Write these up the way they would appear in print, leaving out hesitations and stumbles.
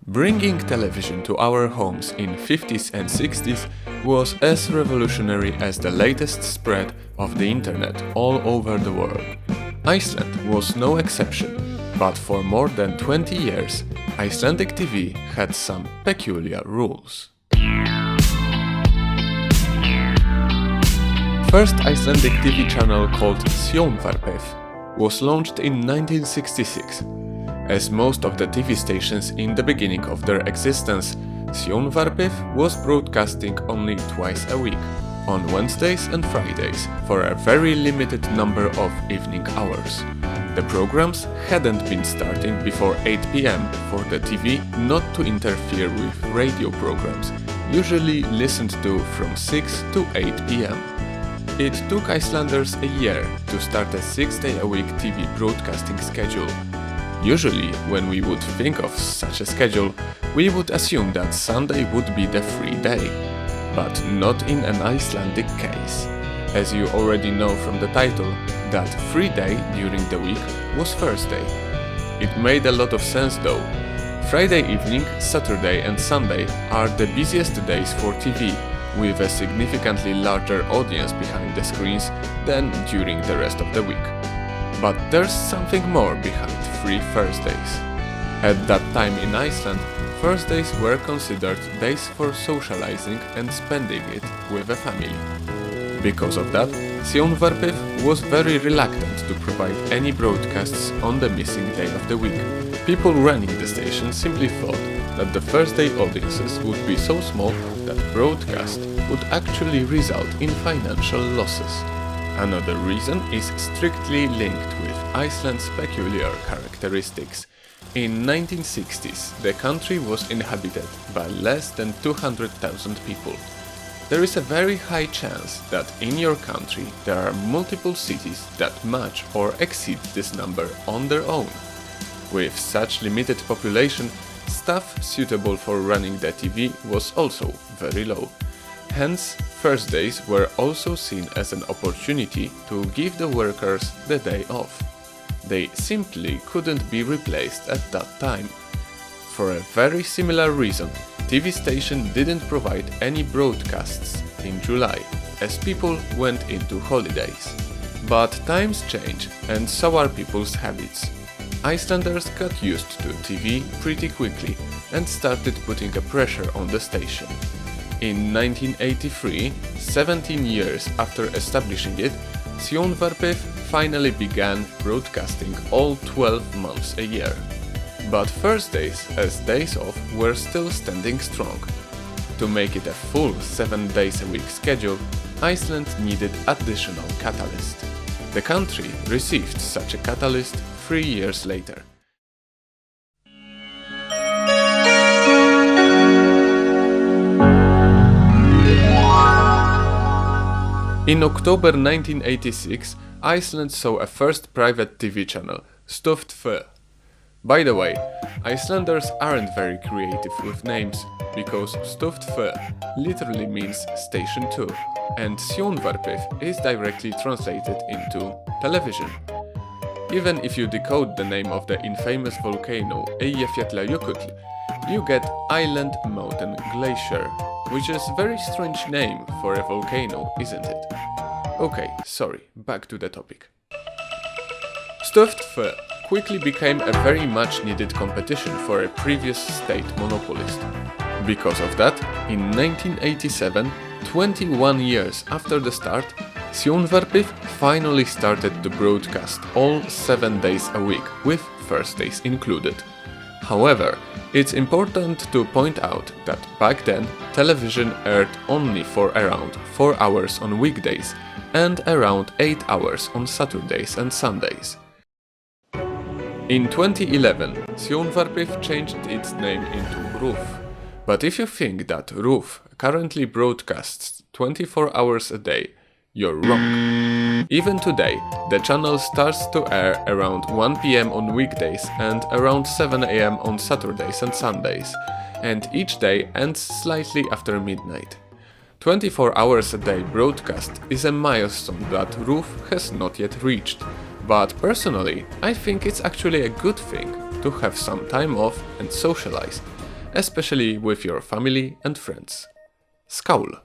Bringing television to our homes in 50s and 60s was as revolutionary as the latest spread of the internet all over the world. Iceland was no exception, but for more than 20 years, Icelandic TV had some peculiar rules. First Icelandic TV channel called Sjónvarpið was launched in 1966. As most of the TV stations in the beginning of their existence, Sjónvarpið was broadcasting only twice a week, on Wednesdays and Fridays, for a very limited number of evening hours. The programs hadn't been starting before 8 p.m. for the TV not to interfere with radio programs, usually listened to from 6 to 8 p.m. It took Icelanders a year to start a 6-day-a-week TV broadcasting schedule. Usually, when we would think of such a schedule, we would assume that Sunday would be the free day. But not in an Icelandic case. As you already know from the title, that free day during the week was Thursday. It made a lot of sense though. Friday evening, Saturday and Sunday are the busiest days for TV, with a significantly larger audience behind the screens than during the rest of the week. But there's something more behind Free Thursdays. At that time in Iceland, Thursdays were considered days for socializing and spending it with a family. Because of that, Sjónvarpið was very reluctant to provide any broadcasts on the missing day of the week. People running the station simply thought that the Thursday audiences would be so small that broadcast would actually result in financial losses. Another reason is strictly linked with Iceland's peculiar characteristics. In 1960s, the country was inhabited by less than 200,000 people. There is a very high chance that in your country there are multiple cities that match or exceed this number on their own. With such limited population, staff suitable for running the TV was also very low. Hence, Thursdays were also seen as an opportunity to give the workers the day off. They simply couldn't be replaced at that time. For a very similar reason, TV station didn't provide any broadcasts in July, as people went into holidays. But times change, and so are people's habits. Icelanders got used to TV pretty quickly and started putting a pressure on the station. In 1983, 17 years after establishing it, Sjónvarpið finally began broadcasting all 12 months a year. But Thursdays as days off were still standing strong. To make it a full 7 days a week schedule, Iceland needed additional catalyst. The country received such a catalyst 3 years later. In October 1986, Iceland saw a first private TV channel, Stöð. By the way, Icelanders aren't very creative with names, because Stöð literally means Station 2, and Sjónvarpið is directly translated into television. Even if you decode the name of the infamous volcano Eyjafjallajökull, you get Island Mountain Glacier, which is a very strange name for a volcano, isn't it? Okay, sorry, back to the topic. Stöð quickly became a very much needed competition for a previous state monopolist. Because of that, in 1987, 21 years after the start, Sjónvarpið finally started to broadcast all 7 days a week, with Thursdays included. However, it's important to point out that back then, television aired only for around 4 hours on weekdays and around 8 hours on Saturdays and Sundays. In 2011, Sjónvarpið changed its name into RÚV. But if you think that RÚV currently broadcasts 24 hours a day, you're wrong. Even today, the channel starts to air around 1 p.m. on weekdays and around 7 a.m. on Saturdays and Sundays, and each day ends slightly after midnight. 24 hours a day broadcast is a milestone that RÚV has not yet reached, but personally, I think it's actually a good thing to have some time off and socialize. especially with your family and friends. Skål!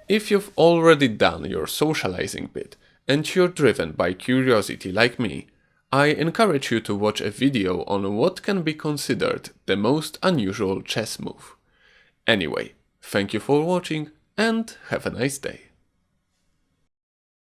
If you've already done your socializing bit and you're driven by curiosity like me, I encourage you to watch a video on what can be considered the most unusual chess move. Anyway, thank you for watching and have a nice day.